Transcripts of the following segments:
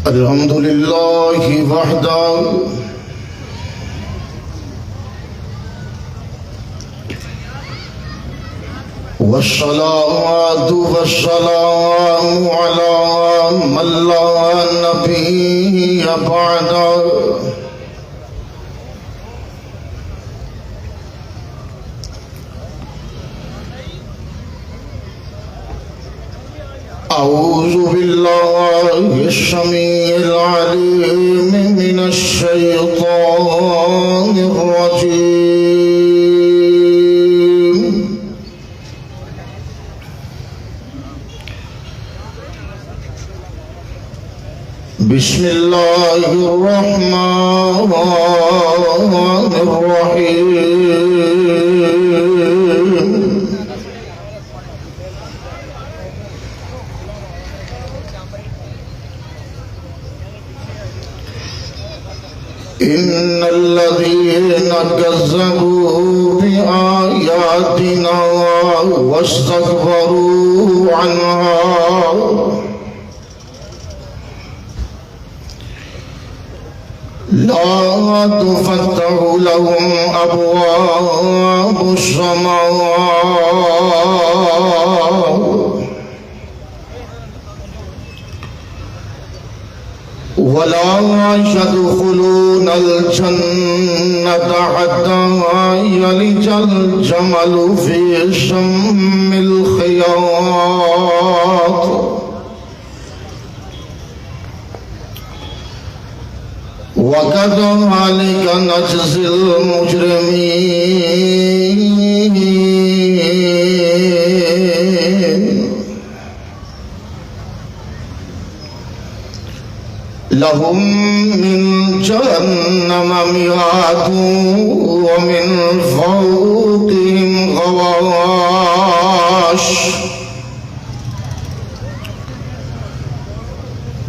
الحمد لله وحده والصلاة والسلام على من لا نبي بعده أعوذ بالله السميع العليم من الشيطان الرجيم بسم الله الرحمن الرحيم إن الذين كذبوا بآياتنا واستكبروا عنها لا تفتح لهم أبواب السماء ولا يدخلون الجنة حتى يلج الجمل في سم الخياط وكذلك نجزي المجرمين لهم من جهنم مهاد ومن فوقهم غواش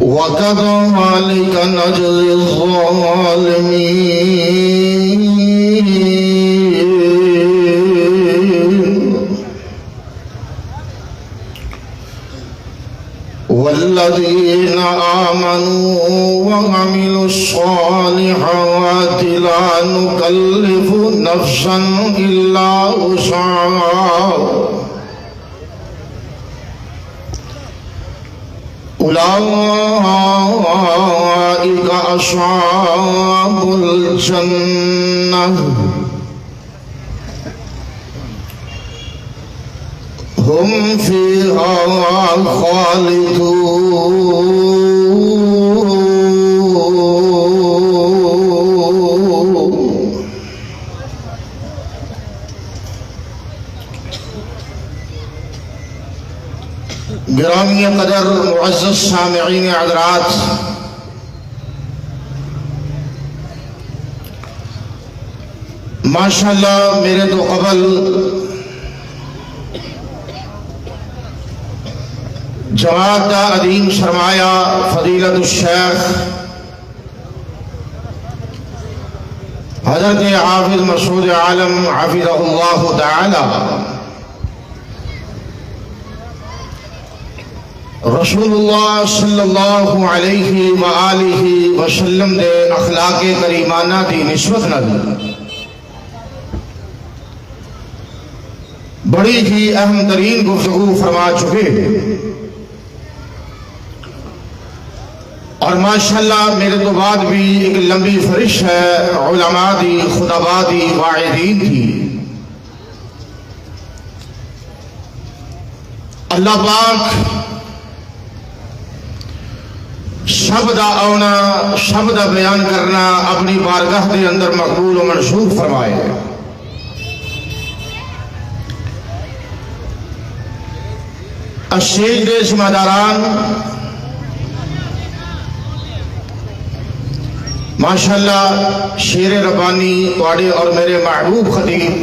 وكذلك نجزي الظالمين والذين آمنوا وعملوا الصالحات لا نكلف نفسا إلا وسعها أولئك أصحاب الجنة هم فيها خالدون گرامی قدر معزز سامعین حضرات، ماشاءاللہ میرے تو قبل جماعت کا عظیم سرمایہ فضیلت الشیخ حضرت حافظ مسعود عالم حفظہ اللہ تعالی رسول اللہ صلی اللہ علیہ وآلہ وسلم دے اخلاق کریمانہ دی نسبت نہ دی بڑی ہی اہم ترین گفتگو فرما چکے اور ماشاءاللہ میرے تو بعد بھی ایک لمبی فرش ہے علماء دی، خطباء دی، واعظین کی۔ اللہ پاک شب دا آنا، شب دا بیان کرنا اپنی بارگاہ دے اندر مقبول و منصور فرمائے۔ الشیخ دے ذمہ داران ماشاءاللہ شیر ربانی تواڈے اور میرے محبوب خطیب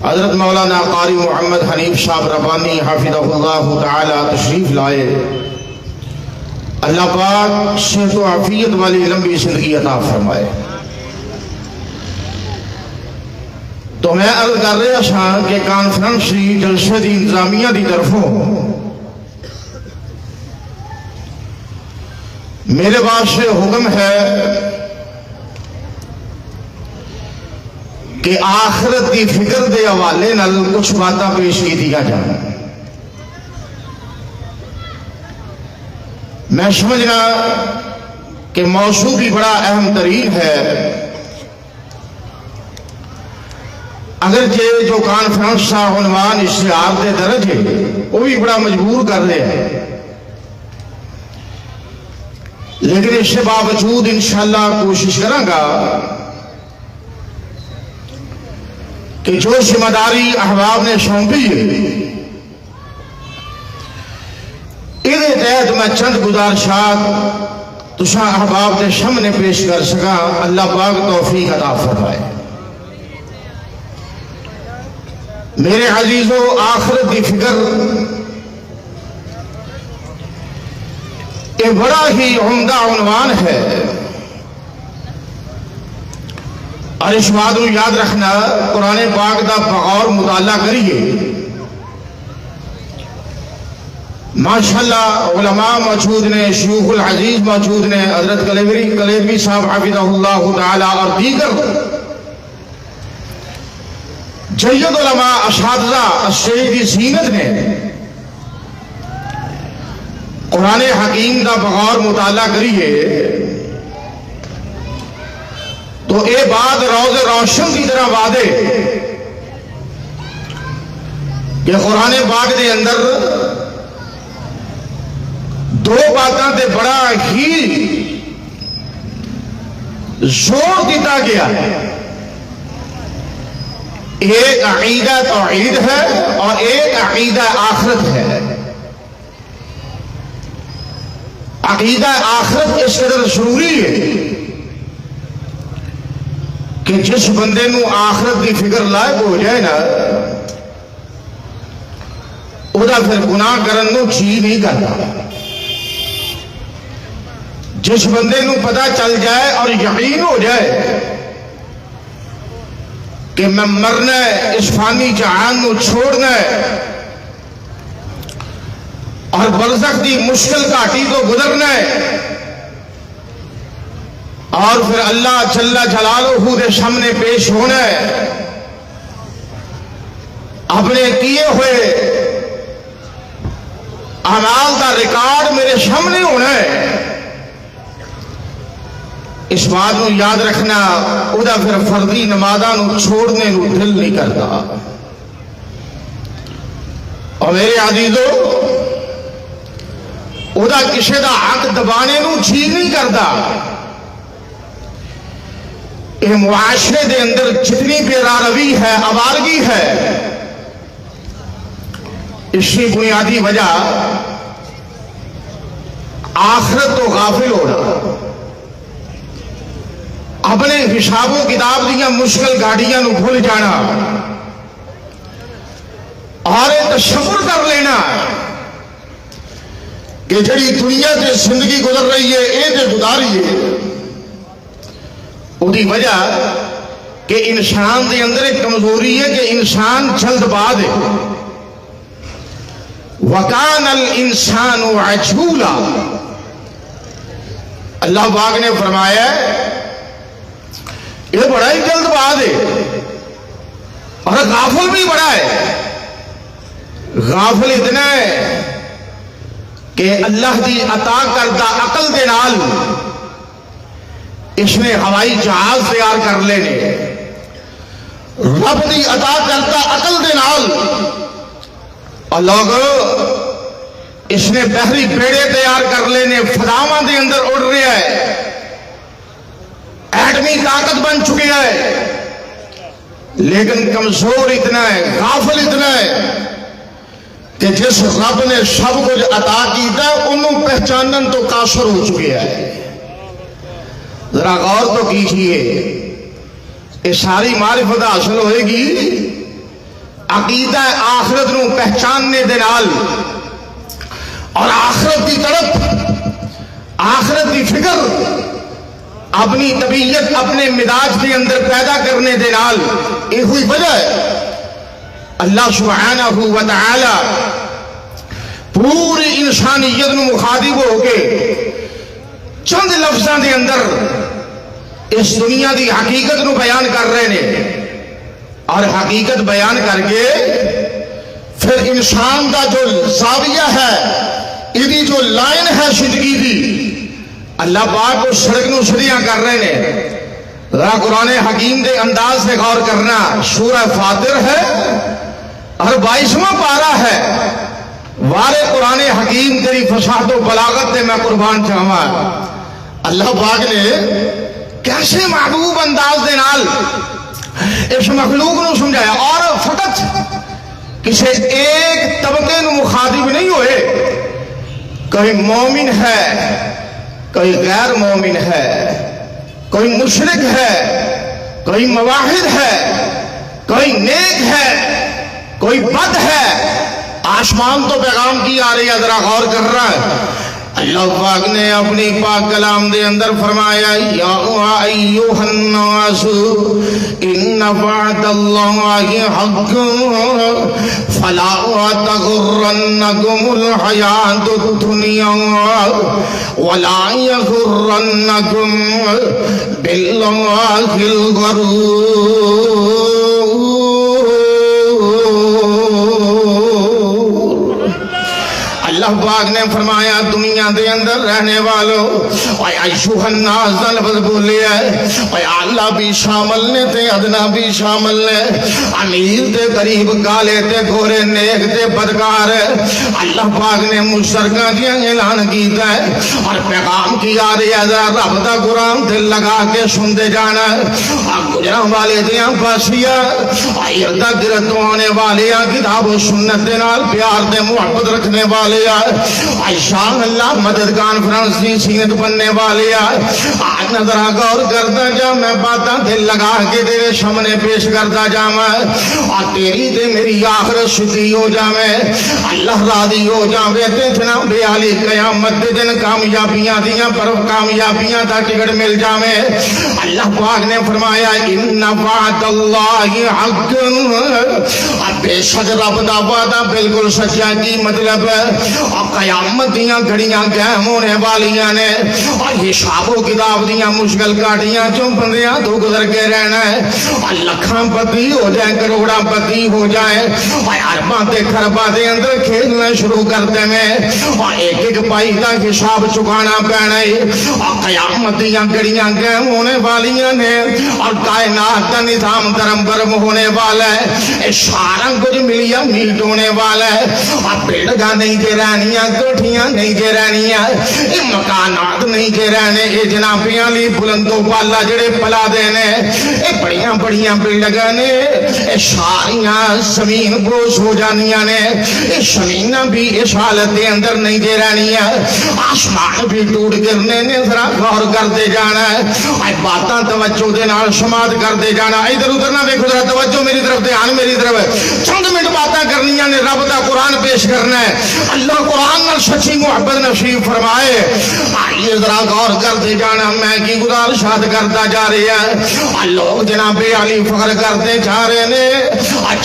حضرت مولانا قاری محمد حنیف صاحب ربانی حافظہ اللہ تعالی تشریف لائے۔ اللہ پاک صحت و عافیت والی لمبی زندگی عطا فرمائے۔ تو میں عرض کر رہا تھا کہ کانفرنسی جلسے دی انتظامیہ دی طرفوں میرے واسطے حکم ہے کہ آخرت کی فکر دے حوالے نال کچھ باتاں پیش کی دیا جائیں. میں سمجھنا کہ موضوع بھی بڑا اہم ترین ہے، اگرچہ جو کانفرنس کا عنوان اشتہار دے درج ہے وہ بھی بڑا مجبور کر رہے ہیں، لیکن اس کے باوجود انشاءاللہ کوشش کروں گا کہ جو ذمہ داری احباب نے سونپی ہے یہ تحت میں چند گزارشات تساں احباب کے سامنے پیش کر سکا. اللہ پاک توفیق عطا فرمائے. میرے عزیزو، آخرت کی فکر یہ بڑا ہی عمدہ عنوان ہے، اور اس بات کو یاد رکھنا قرآن پاک کا بغور مطالعہ کریے. ماشاءاللہ علماء موجود نے، شیوخ العزیز موجود نے، حضرت کلیوی صاحب حفظہ اللہ تعالی اور دیگر جید علماء اساتذہ اسٹیج کی زینت نے قرآن حکیم کا بغور مطالعہ کریے تو یہ بات روز روشن کی طرح وعدے کہ قرآن پاک کے اندر دو باتاں تے بڑا ہی زور دیتا گیا ہے. ایک عقیدہ توحید ہے اور ایک عقیدہ آخرت ہے. عقیدہ آخرت اس قدر ضروری ہے کہ جس بندے نو آخرت کی فکر لائق ہو جائے نا وہ پھر گناہ کرن نو جی نہیں کرتا. جس بندے نو پتہ چل جائے اور یقین ہو جائے کہ میں مرنا ہے، اس فانی جہان نو چھوڑنا ہے اور برزخ دی مشکل گھاٹی تو گزرنا ہے اور پھر اللہ جل جلالہ دے سامنے پیش ہونا ہے، اپنے کیے ہوئے اعمال کا ریکارڈ میرے سامنے ہونا ہے. اس بات کو یاد رکھنا وہ پھر فرضی نمازاں چھوڑنے کو دل نہیں کرتا. اور میرے عزیزو وہ کسی کا حق دبانے کو جی نہیں کرتا. یہ معاشرے دے اندر جتنی بے روی ہے، آوارگی ہے، اس کی بنیادی وجہ آخرت تو غافل ہونا، اپنے حساب و کتاب دیا مشکل گاڑیاں نو بھول جانا اور تصور کر لینا کہ جڑی دنیا سے زندگی گزر رہی ہے یہ تے گزاری ہے. وہی وجہ کہ انسان دے اندر ایک کمزوری ہے کہ انسان جلد باز ہے. وَكَانَ الْإِنسَانُ عَجُولًا. اللہ پاک نے فرمایا یہ بڑا ہی جلد باز ہے اور غافل بھی بڑا ہے. غافل اتنا ہے کہ اللہ دی عطا کردہ عقل دے نال اس نے ہوائی جہاز تیار کر لینے، رب دی عطا کردہ عقل دے نال اور لوگ اس نے بحری بیڑے تیار کر لینے، فضاواں دے اندر اڑ رہا ہے، ایٹمی طاقت بن چکی ہے، لیکن کمزور اتنا ہے، غافل اتنا ہے کہ جس رب نے سب کچھ عطا کیتا ہے انہوں پہچانن تو قاصر ہو چکے ہیں. ذرا غور تو کیجئے، یہ ساری معرفت حاصل ہوئے گی عقیدہ آخرت نو پہچاننے دے نال اور آخرت کی طرف، آخرت کی فکر اپنی طبیعت اپنے مزاج کے اندر پیدا کرنے دے نال. یہ ہوئی وجہ ہے اللہ سبحانہ و تعالی پوری انسانیت نو مخاطب ہو کے چند لفظاں دے اندر اس دنیا دی حقیقت نو بیان کر رہے نے، اور حقیقت بیان کر کے پھر انسان دا جو زاویہ ہے، ایدی جو لائن ہے زندگی دی، اللہ پاک کو سڑک نو سڑیاں کر رہے نے۔ ذرا قرآن حکیم دے انداز سے غور کرنا، سورہ فاطر ہے اور 22واں پارہ ہے۔ وارے قرآن حکیم تیری فصاحت و بلاغت تے میں قربان چاہواں۔ اللہ پاک نے کیسے محبوب انداز دے نال اس مخلوق نو سمجھایا، اور فقط کسی ایک طبقے نو مخاطب نہیں ہوئے، کوئی مومن ہے، کوئی غیر مومن ہے، کوئی مشرک ہے، کوئی موحد ہے، کوئی نیک ہے، کوئی بد ہے۔ آسمان تو پیغام کی آ رہی ہے، ذرا غور کر رہا ہے۔ اللہ پاک نے اپنی پاک کلام دے اندر فرمایا، یا ایھا الناس ان وعد اللہ حق فلا تغرنکم الحیاۃ الدنیا ولا یغرنکم باللہ الغرور۔ اللہ پاک نے فرمایا دنیا دے اندر رہنے والوں، اے ایھا الناس دا لفظ بولے ہے، اے اعلیٰ بھی شامل نے تے ادنا بھی شامل نے، امیر تے غریب، کالے تے گورے، نیک تے بدکار۔ اللہ پاک نے مشترکہ دیا اعلان کیتا ہے اور پیغام کی آ رہی ہے، ذرا رب دا قرآن دل لگا کے سنتے جانا۔ گجراں والے دیاں پاسیاں، ارد گرد آنے والے، کتاب و سنت دے نال پیار دے محبت رکھنے والے، شاہ اللہ مدد کانفرنس کی سینت بننے والے، آج نظر غور کرتا جا، میں باتاں دل لگا کے تیرے سامنے پیش کرتا جا، اور تیری تے میری آخرت سدھی ہو جاوے، اللہ راضی ہو جاوے، تے جناب علی قیامت دے دن کامیابیاں دیاں پر کامیابیاں دا ٹکٹ مل جاوے۔ اللہ پاک نے فرمایا ان وعد اللہ حق، بے شک رب دا وعدہ بالکل سچا، کی مطلب اور قیامت دیاں گھڑیاں قائم ہونے والیاں نے، اور حساب و کتاب دیاں مشکل کاٹیاں چوں بندیاں تو گزر کے رہنا ہے، اور لکھاں پتی ہو جائے، کروڑاں پتی ہو جائے، اور ارباں تے خرباں دے اندر کھیلنا شروع کرتے میں، اور ایک ایک پائی دا حساب چکانا پینا ہے، اور قیامت دیاں گھڑیاں قائم ہونے والیاں نے، اور کائنات دا نظام درم برم ہونے والا ہے، سارا کچھ ملیا میٹ ہونے والا ہے، اور بلڈنگاں نہیں جے رہنیاں، کوٹھیاں نہیں جے رہنیاں، مکانات نہیں جے رہنے، یہ جنابیاں لی بلندوں بالا جڑے پلا دینے، یہ بڑیاں بڑیاں بلڈنگاں نے، یہ ساریاں زمین بوش ہو جانیاں نے، یہ زمیناں بھی اس حالت دے اندر نہیں جے رہنیاں، آسمان بھی ٹوٹ گرنے نے، ذرا غور کرتے جانا ہے، باتاں توجہ دے نال سماعت کرتے جانا۔ ادھر ادھر نہ دیکھو، ذرا توجہ میری طرف، دھیان میری طرف، چند منٹ باتاں کرنیاں نے، رب دا قرآن پیش کرنا ہے۔ اللہ قرآن نال سچی محبت نصیب فرمائے۔ آئیے ذرا غور کرتے جانا، میں کی گزارشات کرتا جا رہی ہے، لوگ جناب علی فخر کرتے جا رہے نے،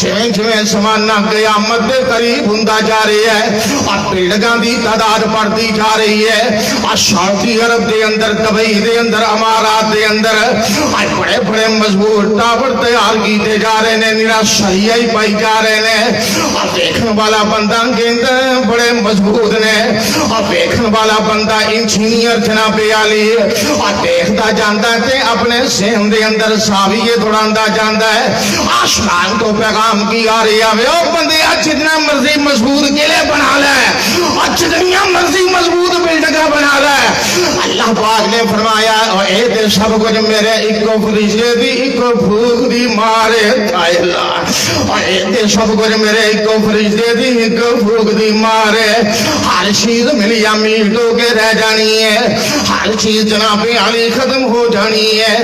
جویں جویں زمانہ قیامت دے قریب ہوندا جا رہی ہے، اور بلڈنگاں دی تعداد بڑھتی جا رہی ہے، سعودی عرب دے اندر، دبئی دے اندر، امارات دے اندر بڑے بڑے مضبوط ٹاور تیار کیتے جا رہے نے، میرا صحیح ہی پائی جا رہے نے، اور دیکھنے والا بندہ کہندا بڑے مضبوط نے، اور دیکھنے والا بندہ انجینئر جناب علی، اور دیکھتا جاندا تے اپنے ذہن دے اندر زاویے دوڑاندا جاندا ہے۔ آسمان تو پیغام کی آ رہی ہے، او بندے جتنا مرضی مضبوط قلعے بنا لے، اور جتنی مرضی مضبوط بلڈنگاں بنا لے، اللہ پاک نے فرمایا اے تے سب کچھ میرے اکو فرشتے دی اکو پھوک دی مارے، اے تے سب کچھ میرے اکو فرشتے دی اکو پھوک دی مارے، ہر چیز ملی امید ہو کے رہ جانی ہے، ہر چیز جناب علی ختم ہو جانی ہے۔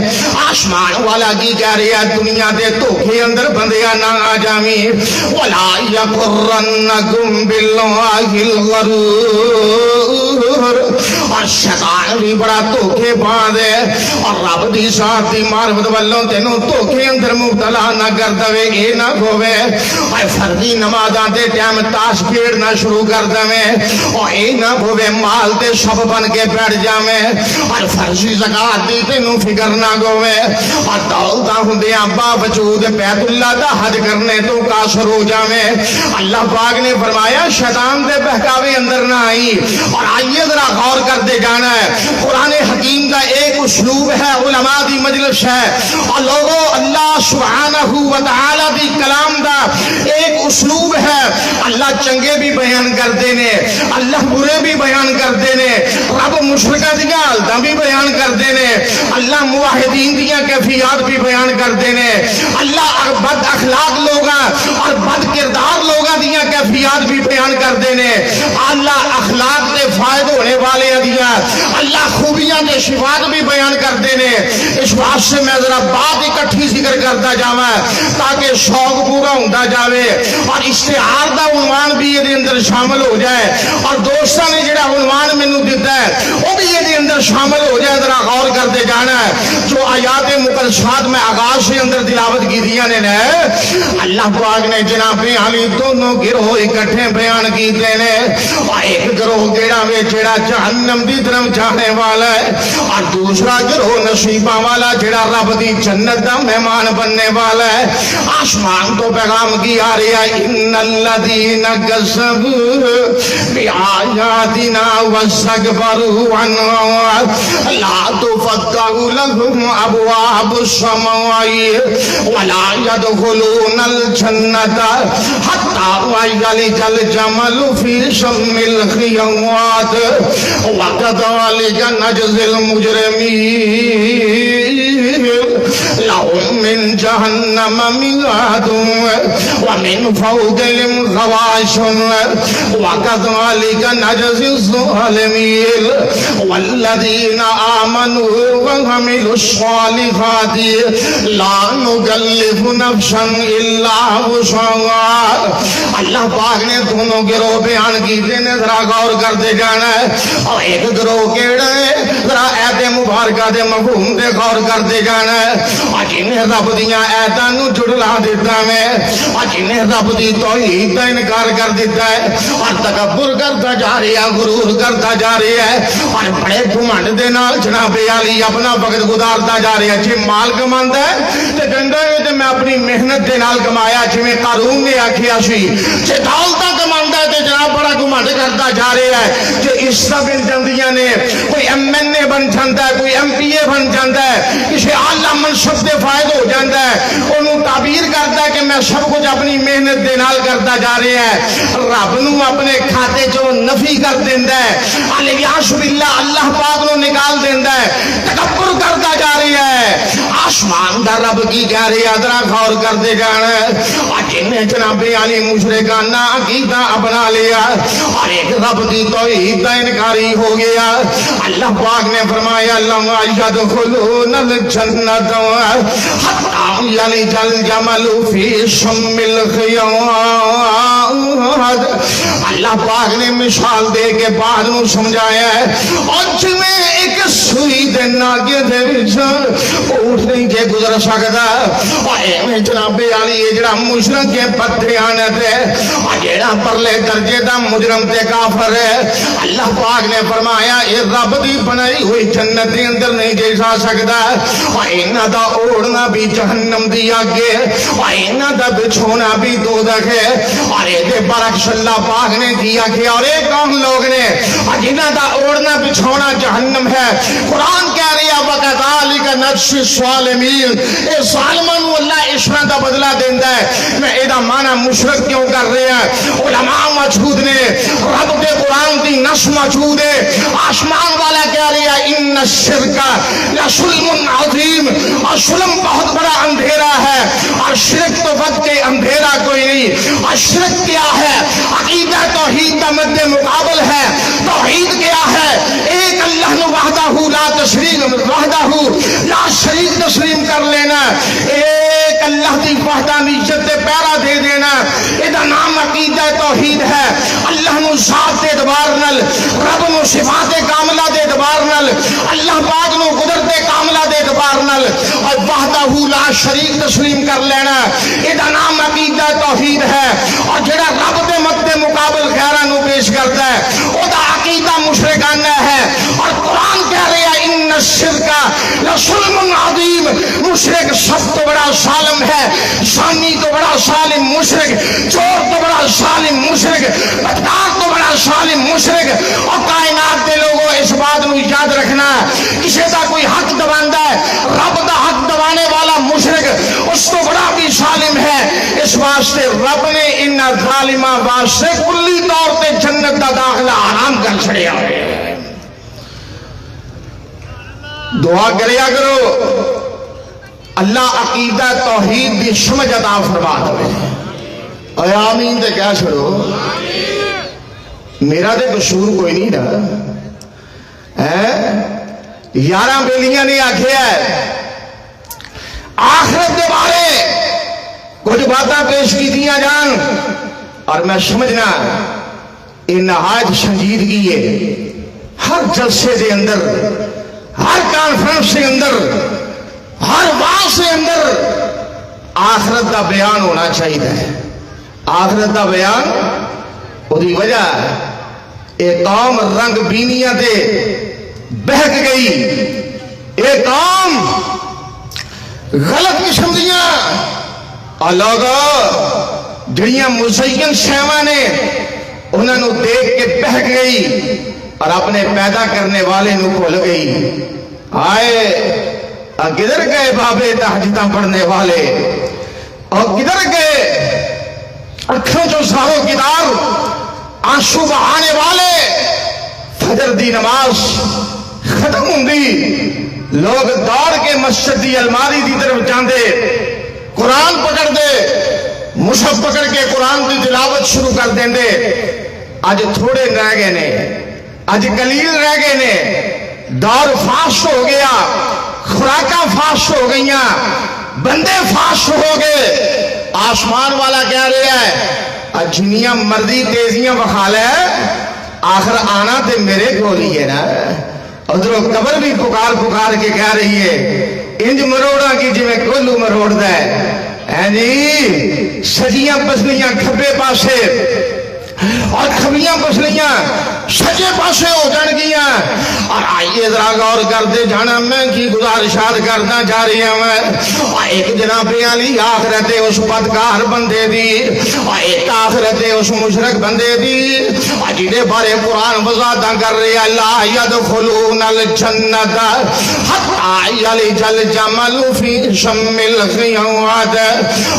آسمان والا کی کہہ رہی ہے، دنیا دے دھوکے اندر بندیاں نہ آ جاویں، ولا یغرنکم باللہ الغرور، اور اور شیطان بھی بڑا دھوکے باز ہے اور رب دی ذات دی معرفت والوں تینوں دھوکے اندر مبتلا نہ کر دے اے نہ ہوے اور فرضی نمازاں دے ٹائم تاش کھیڈنا شروع کر دے اور اے نہ ہوے مال تے شب بن کے بیٹھ جاویں اور فرضی زکات دی تینوں فکر نہ ہوے اور دولتاں ہوندیاں باوجود بیت اللہ دا حج کرنے تو قاصر ہو جاویں اللہ پاک نے فرمایا شیطان دے بہکاوے اندر نہ آئی اور آئیے ذرا غور کرتے جانا ہے قرآن حکیم کا ایک اسلوب ہے علماء دی مجلس ہے اور لوگوں اللہ سبحانہ و تعالی دی کلام دا ایک اسلوب ہے اللہ چنگے بھی بیان کرتے نے اللہ برے بھی بیان کرتے نے رب مشرکہ دیاں حالتاں بھی بیان کرتے نے اللہ موحدین دیاں کیفیات بھی بیان کرتے نے اللہ بد اخلاق لوگاں اور بد کردار لوگاں دیاں کیفیات بھی بیان کرتے نے اللہ اخلاق دے فائد ہونے والے دیا اللہ خوبیاں دے صفات بھی بیان کرتے نے اس واسطے میں ذرا بات اکٹھی ذکر کرتا جاواں تاکہ شوق پورا ہوتا جاوے اور اشتہار دا عنوان بھی یہ اندر شامل ہو جائے اور دوستاں نے جڑا عنوان مینوں دیتا ہے وہ بھی یہ اندر شامل ہو جائے ذرا غور کرتے جانا ہے جو آیات مقدسات میں آغاز سے اندر تلاوت کی دیا نے اللہ پاک نے جناب علی دونوں گروہ اکٹھے بیان کیتے نے اور ایک گروہ جڑا جہنم دی طرف جانے والا ہے اور دوسرا گروہ نصیبہ والا جڑا رب دی جنت دا مہمان بننے والا ہے آسمان تو پیغام کی آ رہی ہے ان الذین کذبوا بآیاتنا واستکبروا عنہا لا تفتح لهم ابواب السماء ولا يدخلون الجنة حتى يلج الجمل في سم الخياط وكذلك نجزي المجرمين لهم من جهنم مهاد ومن فوقهم غواش وكذلك نجزي الظالمين والذين آمنوا وعملوا الصالحات لا نكلف نفسا الا وسعها اللہ پاک نے دونوں گروہ بیان کیتے نے ذرا غور کرتے جانا ہے اور ایک گروہ کیڑا ہے ذرا ایت مبارکہ دے مفہوم دے غور کرتے جانا ہے اور جنہیں رب دیاں ایتاں نو جھٹلا دیتا ہے اور جنہیں رب دی توحید دا انکار کر دیتا ہے اور تکبر کرتا جا رہا ہے غرور کرتا جا رہا ہے اور بڑے گھمنڈ دے نال جناب علی اپنا وقت گزارتا جا رہا ہے جی مال کماندا ہے تے کہندا ہے تے میں اپنی محنت دے نال کمایا جویں قارون نے آکھیا سی جے دولتاں کماندا ہے تے جناب بڑا گھمنڈ کرتا جا رہا ہے جے عزتاں مل جاندیاں نے کوئی ایم این اے بن جاندا ہے کوئی ایم پی اے بن جاندا ہے کسی اعلی منصب دے فائد ہو جاندا ہے اونوں تعبیر کردا ہے کہ میں سب کچھ اپنی محنت دے نال کرتا جا رہا ہے رب نو اپنے کھاتے چوں نفی کر دیندا ہے الیاس باللہ اللہ پاک نو نکال دیندا ہے تکبر کرتا جا رہا ہے آسمان دا رب کی کہہ رہا ہے ذرا غور کرتے جانا ہے اور جنہیں جناب علی مشرکانہ عقیدہ اپنا لیا اور ایک رب دی توحید دا انکاری ہو گیا اللہ پاک نے فرمایا لا يدخلون الجنت حتی یلج الجمل فی سم الخیاط اللہ پاک نے مثال دے کے بعد نو سمجھایا ہے اور جویں ایک سوئی دے ناگے دے وچ اٹھ نہیں جے گزر سکدا اور ایویں جناب علی یہ جڑا مشرک کے پتے آنے تے اور جڑا پرلے درجے دا مجرم تے کافر ہے اللہ پاک نے فرمایا اے رب دی بنائی ہوئی جنت دے اندر نہیں جے جا سکدا اور انہاں دا اوڑنا بھی جہنم دی آگے اور انہاں دا بچھونا بھی دوزخ ہے اور اے دے برعکس اللہ پاک نے کیا کہ اور ایک کون لوگ نے اور جنہاں دا اوڑنا بچھونا جہنم ہے قرآن کہہ رہی ہے وَكَذَلِكَ نَجْزِي الظَّالِمِينَ اے ظالماں نو اللہ اس طرح دا بدلہ دیندا ہے میں اے دا معنی مشرک کیوں کر رہے ہیں علماء موجود نے رب دے قرآن دی نص موجود ہے آسمان والا کہہ رہا ہے ان الشرک لظلم عظیم اور ظلم بہت بڑا اندھیرا ہے اور شرک تو ود کے اندھیرا کوئی نہیں اور شرک کیا ہے عقیدہ توحید کا مد مقابل ہے توحید کیا ہے ایک اللہ نو وحدہ لا تشریک وحدہ لا شریک تسلیم کر لینا ایک اللہ دی وحدانیت تے پیرا دے دینا ادا نام عقیدہ توحید ہے اللہ نو ذات دے اعتبار نال رب نو صفات کاملہ دے اعتبار نال اللہ پاک نو قدرت کاملہ دے اعتبار نال اور وحدہ لا شریک تسلیم کر لینا، یہ نام عقیدہ توحید ہے۔ اور جڑا رب دے مت دے مقابل غیراں نو پیش کرتا ہے او دا عقیدہ مشرکانہ ہے۔ اور قرآن کہہ رہا ہے ان الشرک لظلم عظیم، مشرک سب تو بڑا ظالم ہے، زانی تو بڑا ظالم مشرک، چور تو بڑا ظالم مشرک، بدکار تو بڑا ظالم مشرک۔ اور کائنات دے لوگوں اس بات نو یاد رکھنا، کسی دا کوئی حق دباندا ہے، رب دا حق دبانے والا مشرک اس تو بڑا بھی ظالم ہے۔ اس واسطے رب نے ان ظالماں واسطے کلی طور تے جنت دا داخلہ حرام کر چھڑیا ہے۔ دعا کریا کرو اللہ عقیدہ توحید دی سمجھ عطا فرما دے۔ اے آمین تے کہہ چھڑو، میرا تے قصور کوئی نہیں نا۔ یاراں بیلیاں نے آکھیا ہے آخرت دے بارے کچھ باتاں پیش کی دیا جان، اور میں سمجھنا یہ نہایت سنجیدگی ہے۔ ہر جلسے دے اندر، ہر کانفرنس کے اندر، ہر واز کے اندر آخرت دا بیان ہونا چاہیے۔ آخرت دا بیان وہی وجہ ایک قوم رنگ بینیاں تے بہک گئی، ایک قوم غلط قسم دیاں لوگ جڑیاں مزین شیواں نے انہوں نے دیکھ کے بہک گئی اور اپنے پیدا کرنے والے نو بھول گئی۔ آئے کدھر گئے بابے تہجداں پڑھنے والے، اور کدھر گئے اکھوں چوں ساروں کتار آنسو بہانے والے۔ فجر دی نماز ختم ہوندی، لوگ دوڑ کے مسجد دی الماری دی طرف جاندے، قرآن پکڑ دے، مصحف پکڑ کے قرآن دی تلاوت شروع کر دیندے۔ آج تھوڑے رہ گئے نے، آج قلیل رہ گئے نے، دور فاسٹ ہو گیا، خوراکاں فاسٹ ہو گئیاں، بندے فاسٹ ہو گئے۔ آسمان والا کہہ رہا ہے جنیاں مرضی تیزیاں بخا لے، آخر آنا تے میرے کو ہی ہے نا۔ ادھروں قبر بھی پکار پکار کے کہہ رہی ہے انج مروڑا کی جی میں کلو مروڑ دا ہے جی، سجیاں پسلیاں کھبے پاسے اور کھبیاں پسلیاں سجے پاسے ہو جان گیاں۔ اور آئیے ذرا غور کرتے جانا میں کی گزارشات کرنا جا رہی ہوں میں۔ ایک جناب علی آخرت اس بدکار بندے دی، ایک آخرت اس مشرک بندے دی جنہیں بارے قرآن وضاحت کر رہی ہے لا يدخلون الجنت حتی یلج الجمل فی سم الخیاط۔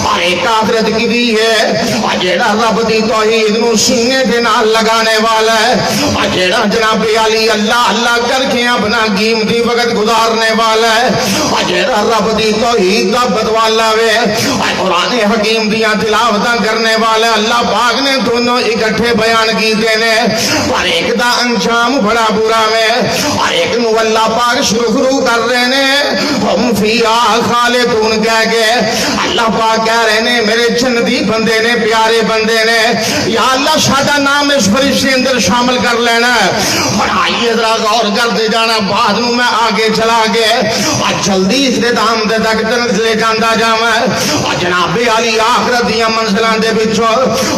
اور ایک آخرت کی دی ہے جیڑا رب دی توحید نو سینے دے نال لگانے والا ہے، اور جیڑا جناب علی اللہ اللہ کر کے اپنا قیمتی وقت گزارنے والا ہے، اور جیڑا رب دی توحید دا بدوالا ہے، اور قرآن حکیم دیاں تلاوتاں کرنے والا ہے۔ اللہ پاک نے دونوں اکٹھے بیان کیتے نے، اور ایک دا انجام بڑا برا ہے، اور ایک نو اللہ پاک شروع کر رہے نے ہم فیہا خالدون کہہ کے۔ اللہ پاک کہہ رہے نے میرے جنتی بندے نے، پیارے بندے نے، یا اللہ سادہ نام اس فرشتے اندر شامل کر لینا ہے۔ اور آئیے ذرا غور کرتے جانا، بعد میں آگے چلا گئے اور جلدی اختتام دے تک لے جانا جاواں۔ اور جناب علی آخرت دیاں منزلاں دے وچوں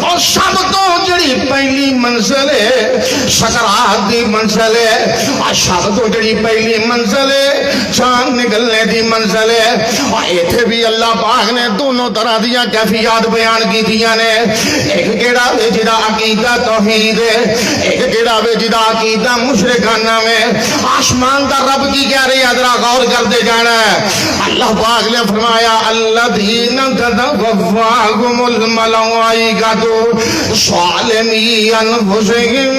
اور سب تو جڑی پہلی منزل ہے سکرات دی منزل ہے، اور سب تو جڑی پہلی منزل ہے جان نکلنے دی منزل ہے۔ اور ایتھے بھی اللہ پاک نے دونوں طرح دیاں کیفیات بیان کیتیاں نے۔ ایک کیڑا وے جدا عقیدہ توحید ہے، ایک کیڑا وے جدا عقیدہ مشرکانہ میں۔ آسمان دا رب کی کہہ رہی ہے ذرا غور کرتے جانا ہے۔ اللہ پاک نے فرمایا الذین تتوفاہم الملائکۃ ظالمی انفسہم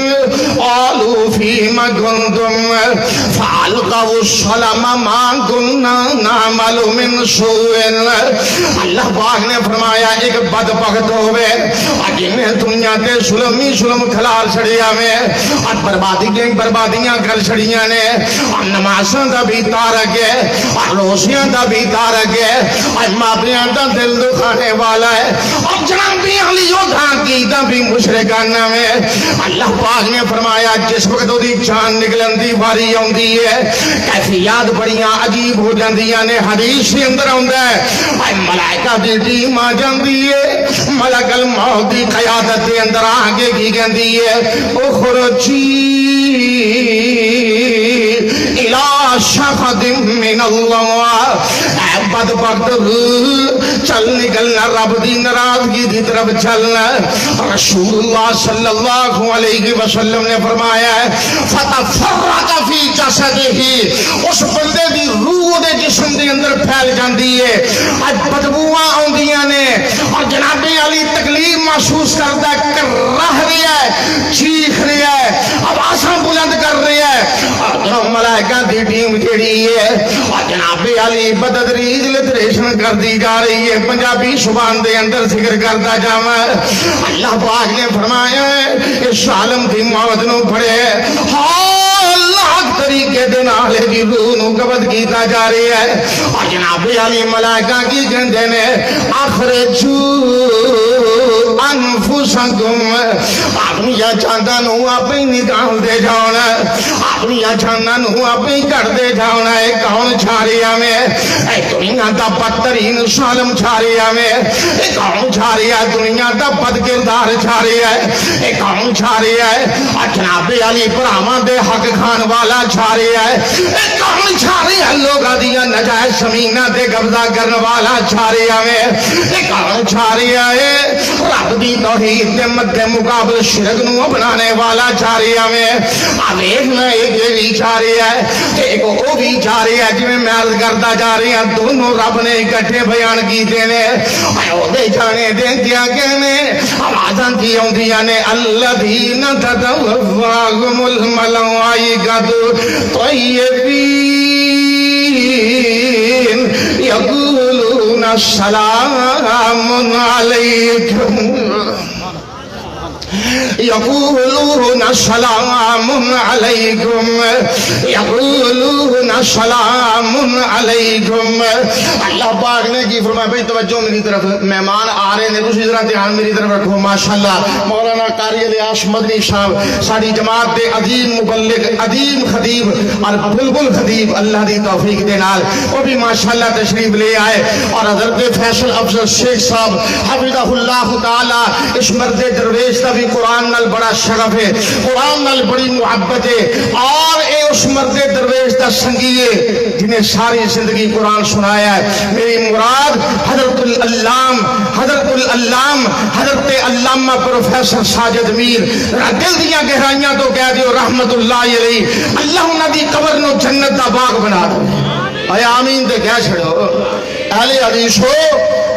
قالوا فیم کنتم فالقوا السلم ما کنا نعمل من سوء۔ اللہ پاک نے فرمایا ایک بدبخت ہوئے جنہیں دنیا تے سلمی سلم کھلال چھڑیا میں، اور بربادیاں کر چھڑیاں نے، اور نمازاں دا بھی تارک ہے، اور روزیاں دا بھی تارک ہے، اور ماپیاں دا دل دکھانے والا ہے، اور جنابی علیہ دا عقیدہ بھی مشرکانہ میں۔ اللہ پاک نے فرمایا جس وقت وہ جان نکلن دی باری آتی ہے کیفیات بڑیاں عجیب ہو جاندیاں نے حدیث کے اندر آتا ہے ملائکہ دی ٹیم آ جاندی ہے ملک الموت دی قیادت دے اندر آگے کی کہندی ہے اخرجی الى شخد من اللہ اے بدبخت چل نکلنا رب دی ناراضگی دی طرف چلنا رسول اللہ صلی اللہ علیہ وسلم نے فرمایا ہے فتفرق فی جسدہ اس بندے دی روح دے جسم دے اندر پھیل جاندی ہے اج بدبوواں آندیاں نے اور جناب علی تکلیف محسوس کرتا ہے کر رہ رہا ہے چیخ رہا ہے آوازاں بلند کر رہا ہے اور ملائکہ دی ٹیم جڑی ہے اور جناب علی بدتدریج لٹریشن کر دی جا رہی ہے پنجابی زبان دے اندر ذکر کرتا جاواں اللہ پاک نے فرمایا ہے اس عالم دی موت نو پڑے لاکھ طریقے دے نال دی روح نو قبض کیتا جا رہا ہے اور جناب علی ملائکہ کی کہندے نے اخرجو انفسکم اپنی جاناں نو آپ ہی نکال دے جاؤنا اپنی جاناں نو آپ ہی کر دے جاؤنا ہے کون چھاریا میں اے دنیا دا بدترین ظالم چھاریا میں اے کون چھاریا دنیا دا بد کردار چھاریا ہے اے کون چھاریا ہے جناب علی براہماں دے حق کھان والا چھاریا ہے اے کون چھاریا لوگاں دیاں نجائز زمیناں تے قبضہ کرن والا چھاریا میں اے کون چھاریا ہے رب دی توحید دے مد مقابل شرک نو بنانے والا چھاریا میں آویخ میں ایک بھی چھاریا ہے ایک وہ بھی چھاریا ہے جویں میں عرض کرتا جا رہی ہیں دونوں رب نے اکٹھے بیان کیتے نے او دے جانے دے کیا کہنے آوازاں کی ہوندیاں نے الذین تتوفاہم الملائکۃ طیبین یقولون السلام علیکم یقولون السلام علیکم یقولون السلام علیکم اللہ پاک نے کی فرمایا بھئی توجہ میری طرف مہمان آ رہے ہیں دوسری طرح دھیان میری طرف رکھو ماشاءاللہ مولانا قاری الیاس مدنی صاحب ساری جماعت دے عظیم مبلغ عظیم خطیب اور بلبل خطیب اللہ دی توفیق دے نال وہ بھی ماشاءاللہ تشریف لے آئے اور حضرت فیصل افضل شیخ صاحب حفظہ اللہ تعالی اس مرد درویش کا بھی قرآن نال بڑا شرف ہے قرآن نال بڑی محبت ہے اور اے اس مرد درویش دا سنگی ہے جنہیں ساری زندگی قرآن سنایا ہے میری مراد حضرت العلام حضرت علامہ پروفیسر ساجد میر دل دیاں گہرائیاں تو کہہ دیو رحمت اللہ علیہ اللہ انہاں دی قبر نو جنت دا باغ بنا دے اے آمین دے کہہ چھڑو اہل حدیث ہو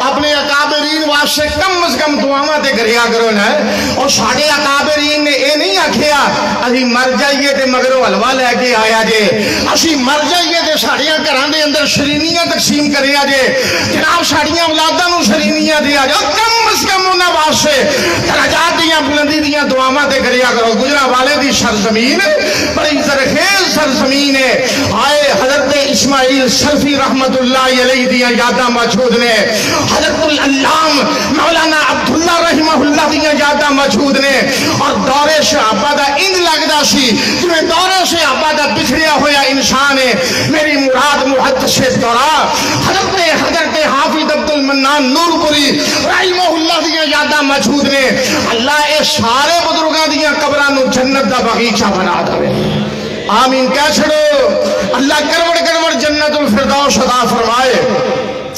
اپنے اکابرین واسطے کم از کم دعاواں تے کریا کرو نا اور ساڈے اکابرین نے اے نہیں آکھیا اسی مر جائیے تے مگروں حلوہ لے کے آیا جے اسی مر جائیے تے ساڈیاں گھراں دے اندر شرینیاں تقسیم کریا جے جناب ساڈیاں اولاداں نو شرینیاں دیا جے کم از کم انہاں واسطے درجات دیاں بلندی دیاں دعاواں تے کریا کرو گجرانوالے دی سرزمین بڑی زرخیز سرزمین ہے آئے حضرت اسماعیل سلفی رحمت اللہ علیہ دیاں یاداں موجود نے حضرت العلام مولانا عبداللہ رحمہ اللہ دیاں یاداں موجود نے اور دور صحابہ دا انج لگدا سی جویں دور صحابہ دا بچھڑیا ہویا انسان ہے میری مراد محدث دورہ حضرت حافظ عبد المنان نورپوری رحمہ اللہ دیاں یاداں موجود نے اللہ اے سارے بزرگاں دیاں قبراں نو جنت دا باغیچہ بنا دے آمین کہہ چھڑو اللہ کروڑ کروڑ جنت الفردوس عطا فرمائے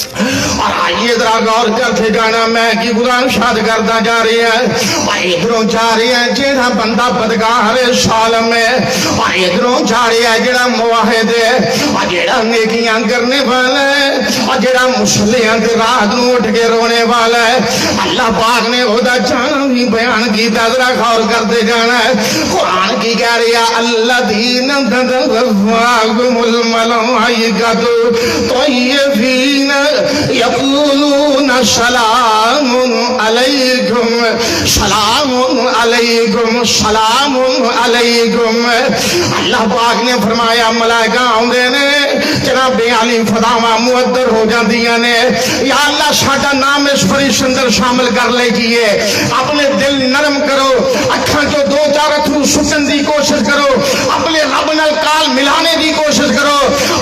اور آئیے ذرا غور کرتے جانا میں کی قرآن شاد کرتا جا رہی ہے اور ادھروں جا رہی ہے جہاں بندہ بدگار سالم ہے اور ادھروں جا رہی ہے جڑا موحد ہے اور جڑا نیکیاں کرنے والا ہے اور جڑا مسلیاں دے رات نو اٹھ کے رونے والا ہے اللہ پاک نے خدا جانا بھی بیان کیتا ذرا غور کرتے جانا ہے قرآن کی کہہ رہی ہے الذین تتوفاہم الملائکۃ طیبین یقولون سلام علیکم سلام علیکم سلام علیکم اللہ پاک نے فرمایا ملائکہ آندے نے جناب علی فضاواں مؤدر ہو جاندیاں نے یا اللہ ساڈا نام اس فرشتے اندر شامل کر لیجیے اپنے دل نرم کرو اکھاں چوں دو چار اتھرو سٹن دی کوشش کرو، اپنے رب نال کال ملانے دی کوشش کرو.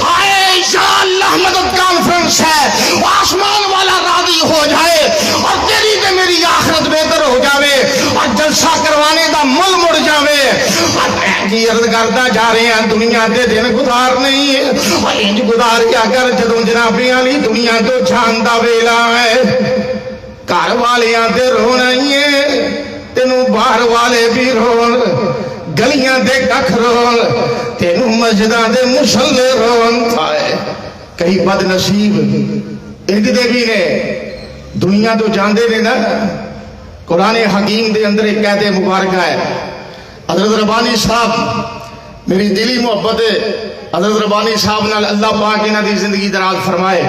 آئے انشاءاللہ مدد کانفرنس ہے، آسمان والا راضی ہو جائے اور تیری تے میری آخرت بہتر ہو جاوے اور جلسہ کروانے دا مل مڑ جاوے. جی عرض کرتا جا رہے ہیں دنیا دے دن گزار نہیں ہے، اور انج گزاریا کر جدوں جناب علی دنیا تو جان دا ویلا ہے. گھر والیاں تے رونا ہی ہے، تینوں باہر والے بھی رون، گلیاں دے ککھ رون، تینوں مسجداں دے مصلے رون. کئی بد نصیب انج دے بھی نے دنیا تو جاندے نے نا. قرآن حکیم دے اندر ایک قید مبارکہ ہے. حضرت ربانی صاحب میری دلی محبت ہے، حضرت ربانی صاحب نال اللہ پاک انہاں دی زندگی دراز فرمائے.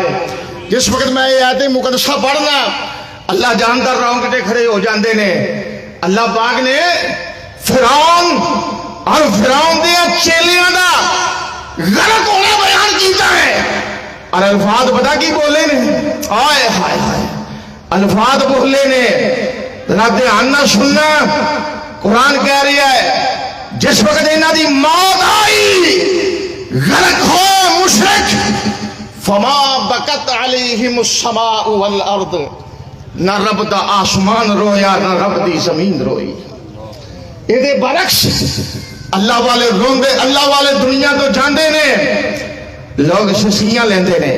جس وقت میں یہ آیت مقدسہ پڑھنا اللہ جانتا رونگٹے کھڑے ہو جاندے نے. اللہ پاک نے فرعون اور فرعون دے چیلیاں دا غرق ہونا بیان کیتا ہے، اور الفاظ پتہ کی بولے نے؟ آئے ہائے ہائے الفاظ بولے نے. ذرا دھیان نہ سننا، قرآن کہہ رہا ہے جس وقت انہاں دی موت آئی غرق ہو مشرک، فما بکت علیہم السماء والارض، نہ رب دا آسمان رویا نہ رب دی زمین روئی. یہ برعکس اللہ والے روندے، اللہ والے دنیا تو جاندے نے، لوگ ششیاں لیندے نے.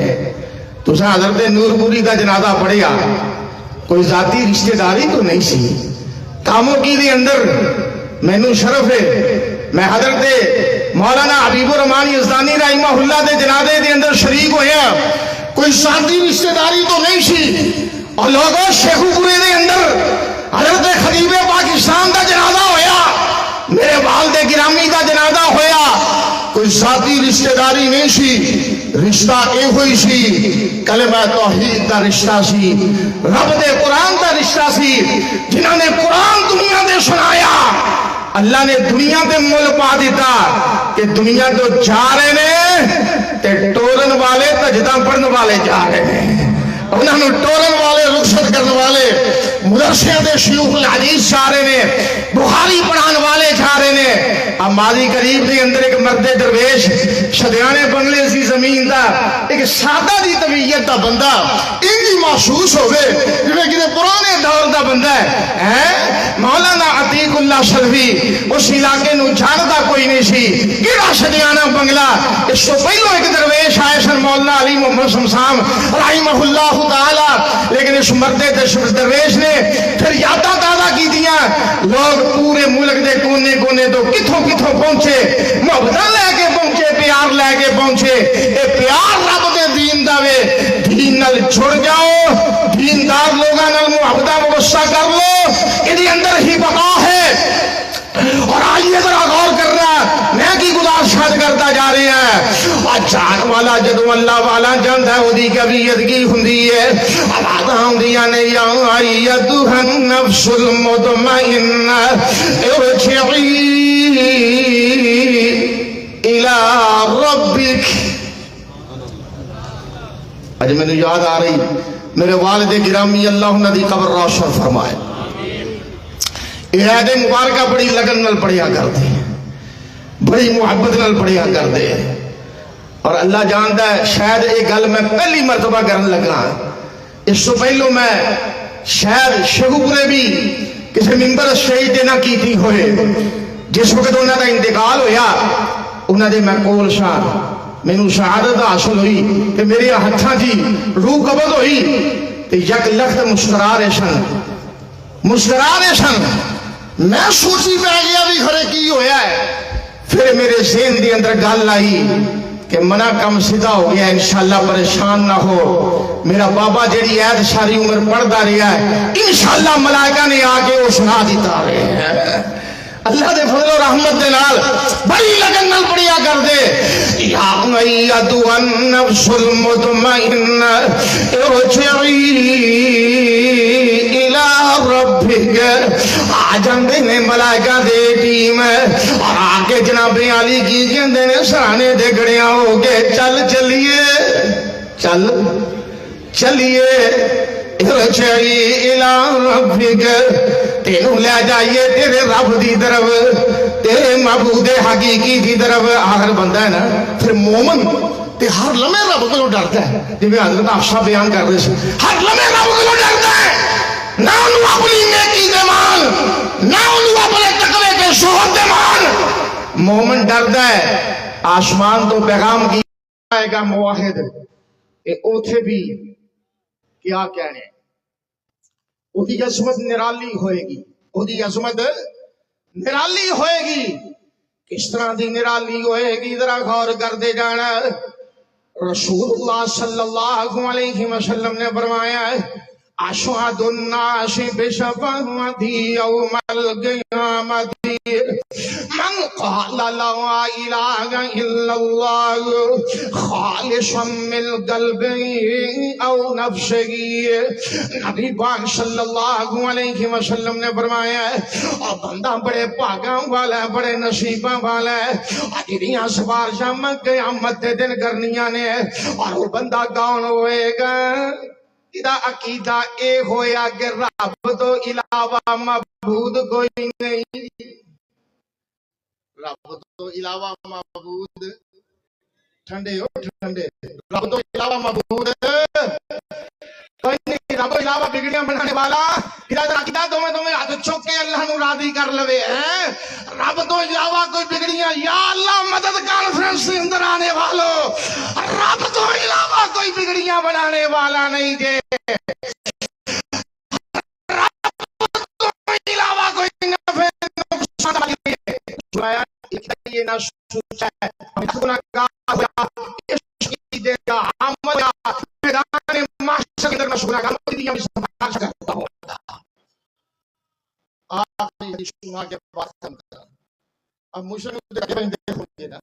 تساں حضرت نور پوری دا جنازہ پڑھیا، کوئی ذاتی رشتہ داری تو نہیں سی، کاموں کی دے اندر مینوں شرف ہے میں حضرت مولانا حبیب الرحمان یزدانی رحمہ اللہ دے جنازے دے اندر شریک ہویا. کوئی ذاتی رشتہ داری تو نہیں سی، اور لوگوں شیخو پورے دے اندر حضرت خطیب پاکستان دا جنازہ ہویا، میرے والد گرامی دا جنازہ ہویا. کوئی ذاتی رشتہ داری نہیں سی، رشتہ اے ہوئی سی کلمہ توحید دا رشتہ سی، رب دے قرآن دا رشتہ سی. جنہوں نے قرآن دنیا دے سنایا اللہ نے دنیا دے مل پا دیتا کہ دنیا تو جا رہے نے تے ٹورن والے تجدہ پڑھن والے جا رہے ہیں، انہوں نے ٹورن والے رخصت کرنے والے مدرسے دے شیوخ الحدیث جا رہے نے، بخاری پڑھان والے جا رہے نے. اب ماضی قریب دے اندر ایک مرد درویش شدیانے بنگلے سی زمین دا ایک سادہ دی طبیعت دا بندہ انجی محسوس ہوئے جویں کہ پرانے دور دا بندہ ہے. مولانا عتیق اللہ شلوی اس علاقے نو جاندا کوئی نہیں سی، کیڑا شدیانہ بنگلہ. اس تو پہلو ایک درویش آئے سن مولانا علی محمد شمسام رحمہ اللہ تعالی، لیکن اس مرد درویش نے پھر یاداں تازہ کی دیاں. لوگ پورے ملک دے کونے کونے تو کتھوں کتھوں پہنچے، محبتاں لے کے پہنچے، پیار لے کے پہنچے. اے پیار رب دے دین دا وے، دین نال جڑ جاؤ، دیندار لوگاں نال محبتاں مبصرہ کر لو، یہ اندر ہی بقا ہے. اور آئیے ذرا غور کرنا میں کی گزارشات کرتا جا رہے ہیں. اور جان والا جدو اللہ والا جانتا ہے وہی کبیت کی ہوندی ہے. آوازاں ہوندیاں نے یا ایتھا النفس المطمئنہ ارجعی الی ربک. اج میں یاد آ رہی میرے والد گرامی اللہ انہاں دی قبر روشن فرمائے. یہ عید مبارکہ بڑی لگن نال پڑھیا کرتے ہیں، بڑی محبت نال پڑھیا کرتے ہیں. اور اللہ جانتا ہے شاید یہ گل میں پہلی مرتبہ کرنے لگا، اس سے پہلو میں شاید شیخوپورے بھی کسی ممبر اسٹیج نہ کیتی ہوئے. جس وقت انہوں کا انتقال ہویا انہوں نے میں کول شاہ مینوں شہادت حاصل ہوئی کہ میرے ہاتھاں جی روح قبض ہوئی تے یک لخت مسکرا رہے سن. میں سوچی پہ گیا بھی کھڑے کی ہویا ہے. پھر میرے ذہن دی اندر گل آئی کہ منا کم سیدھا ہو گیا، انشاءاللہ پریشان نہ ہو. میرا بابا جڑی عید ساری عمر پڑھتا رہا ہے، انشاءاللہ ملائکہ نے آ کے وہ سنا دیتا رہے ہیں. اللہ دے فضل و رحمت دے نال بڑی لگن نال پڑھیا کر دے. یا ایتھا النفس المطمئنہ ارجعی الی ربک. آ جاندے نے ملائکہ دے ٹیم اور آ کے جناب علی کی کہندے نے سرانے دے گڑیاں ہو کے چلیے ارجعی الی ربک. تینوں لے جائیے تیرے رب دی طرف. معبود حقیقی کی طرف آخر بندہ ہے نا، پھر مومن تے ہر لمحے رب کو ڈرتا ہے، جی حضرت آفشاہ بیان کر رہے ہیں، ہر لمحے رب کو ڈرتا ہے، نہ انہوں اپنی نیکی دے مان، نہ انہوں اپنے تقوی کے شہد دے مان۔ مومن ڈرتا ہے آسمان تو پیغام کی آئے گا موحد، اے اوتھے بھی کیا کہنے، وہ دی عظمت نرالی ہوئے گی، وہ دی عظمت نرالی ہوئے گی۔ کس طرح دی نرالی ہوئے گی ذرا غور کر دے جانا۔ رسول اللہ صلی اللہ علیہ وسلم نے فرمایا ہے اشہد الناس بشفاعتی یوم القیامت من قال لا الہ الا اللہ خالصا من قلبه او نفسه۔ نبی پاک صلی اللہ علیہ وسلم نے فرمایا ہے اور بندہ بڑے پاگاں والا ہے، بڑے نصیباں والا ہے، اجریاں سفارشاں قیامت دے دن کرنیاں نے، اور وہ بندہ کون ہوئے گا؟ ادا عقیدہ اے ہویا کہ رب تو علاوہ معبود کوئی نہیں، رب تو علاوہ معبود، ٹھنڈے ہو ٹھنڈے، رب تو علاوہ معبود کوئی نہیں، رب تو علاوہ بگڑیاں بنانے والا ادھر عقیدہ تمہیں ہاتھ چھوک کے اللہ نو راضی کر لوے ہیں، رب تو علاوہ کوئی بگڑیاں، یا اللہ مدد کانفرنس کے اندر آنے والوں، رب تو علاوہ کوئی بگڑیاں بنانے والا نہیں جے، علاوہ کوئی نفع نقصان والی ہے، یہ نہ سوچا ہے گناہگار ہوا، عشق کی دے گا عمل کا میدان معاشر کے اندر میں گناہگار دنیا میں سفارش کرتا ہوں۔ آخری حدیث سنا کے بعد ختم کرا، اب مشرک دیکھو گے نا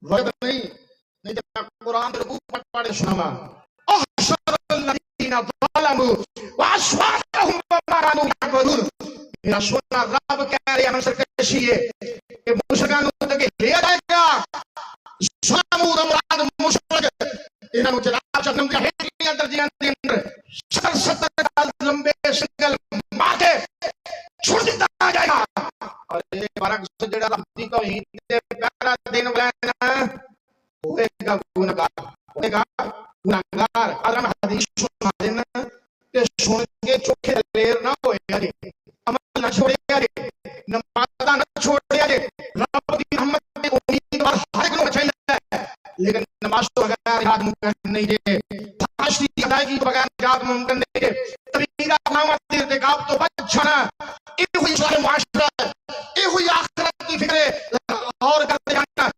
وقت نہیں جب قرآن رکوع پڑھے سناما احشر الذین ظلموا واشواقهم وما كانوا يعبدون۔ میرا سونا رب کہہ رہے ہیں سرکشی ہے کہ مشرکان تک لیا جائے گا، سلامود مراد مشرک انہوں نے جناب جہنم کے ہیٹلی اندر جی اندر 70 لمبے سنگل ماتے چھوڑ دیتا جائے گا، اور ایک برعکس جڑا رب دی توحید دے پہلا دن والا ہوئے گا گناہگار، ہوئے گا گناہگار۔ اگر حدیث سنا دینا کہ سن کے چوکھے دلیر نہ ہوئے گا، عمل نہ چھوڑے گا، نماز نہ چھوڑے گا، رب کی رحمت کی امید اور ہر ایک نو چاہیے، لیکن نماز تو بغیر نجات ممکن نہیں ہے، فحش کی ادائیگی تو بغیر نجات ممکن نہیں ہے، کبیرہ گناہوں سے ارتکاب تو بچ جانا، یہ ہوئی صالح معاشرہ، یہ ہوئی آخرت کی فکر اور کرتے جانا۔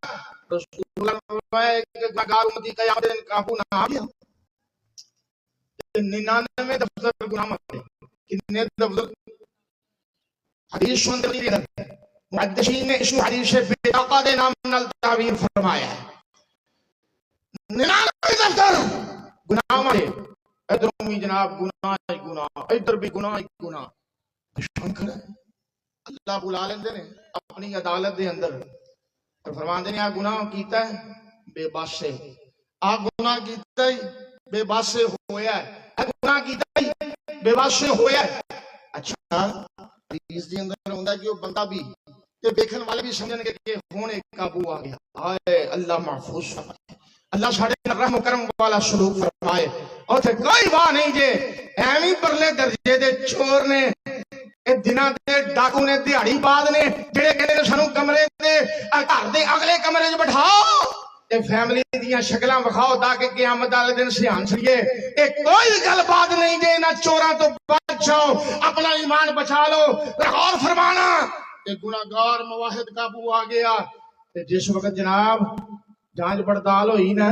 رسول اللہ فرمائے کہ گناہگار امتی قیامت دن قابو نہ آ گیا، 99 دفتر گناہ مت کتنے دفتر حدیث سنتے ہوئے محدثین نے اس حدیث سے بطاقہ دے نام نال تعبیر فرمایا ہے، 99 دفتر گناہ مارے، ادھر بھی جناب گناہ گناہ، ادھر بھی گناہ گناہ، دشمن کھڑا ہے۔ اللہ بلا لیندے نے اپنی عدالت دے اندر اور فرماندے نے آ گناہ کیتا ہے بے بس سے، آ گناہ کیتا ہے بے بس سے ہویا ہے، آ گناہ کیتا ہے بے بس سے ہویا ہے۔ اچھا حدیث دے اندر ہوندا کہ وہ بندہ بھی تے دیکھن والے بھی سمجھن گے کہ ہن ایک قابو آ گیا، ہائے اللہ محفوظ فرمائے، اللہ ساڈے رحم و کرم والا سلوک فرمائے، اور تے کوئی واہ نہیں جے ایویں پرلے درجے دے چور نے، اے دناں دے ڈاکو نے، دیہاڑی بعد نے جڑے کہندے نے سانو کمرے دے گھر دے اگلے کمرے وچ بٹھاؤ تے فیملی دیاں شکلاں وکھاؤ تاکہ قیامت والے دن سیان سڑیے، اے کوئی گل بات نہیں جے نہ چوراں تو بچ جاؤ، اپنا ایمان بچا لو۔ غور فرمانا کہ گناہگار موحد قابو آ گیا تے جس وقت جناب جانچ پڑتال ہوئی نا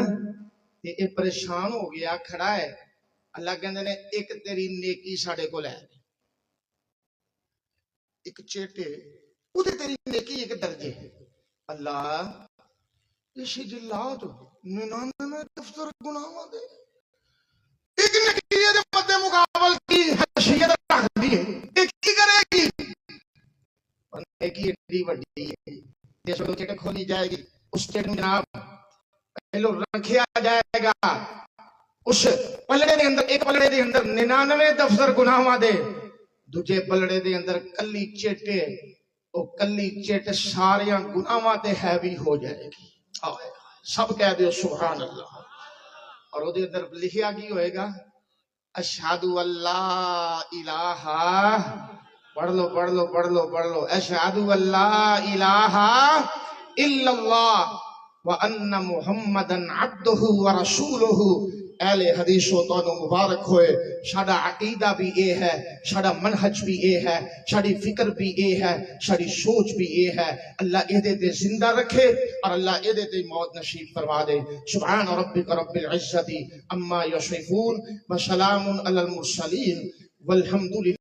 تے اے پریشان ہو گیا کھڑا ہے، اللہ کہندے نے ایک تیری نیکی ساڈے کول ہے، ایک چیٹے او تے تیری نیکی ایک درجے، اللہ اسی جلات 99 دفتر گناہاں دے ایک نیکی دے مد مقابل کی حیثیت رکھ دی ہے، ایک کی کرے گی نیکی ایڈی وڈی ہے، جس وقت چیٹے کھولی جائے گی اس چیٹ میں جناب پہلو رکھیا جائے گا، اس پلڑے دے اندر ایک پلڑے دے اندر 99 دفتر گناہاں دے، دوجے پلڑے دے اندر کلی چیٹے وہ کلی چٹ ساریاں گناہاں تے حاوی ہو جائے گی. سب کہہ دیو سبحان اللہ. اور وہ اندر لکھیا کی ہوئے گا اشہد اللہ الہ، پڑھ لو پڑھ لو پڑھ لو پڑھ لو، اشہد اللہ الہ الا اللہ وان محمدا عبدہ ورسولہ. اہل حدیثو تو مبارک ہوئے، ساڈا عقیدہ بھی اے ہے، ساڈا منہج بھی اے ہے، ساڈی فکر بھی اے ہے، ساڈی سوچ بھی اے ہے. اللہ اے دے زندہ رکھے اور اللہ اے دے موت نصیب فرما دے. سبحان ربک رب العزت عما یصفون وسلام علی المرسلین والحمد للہ.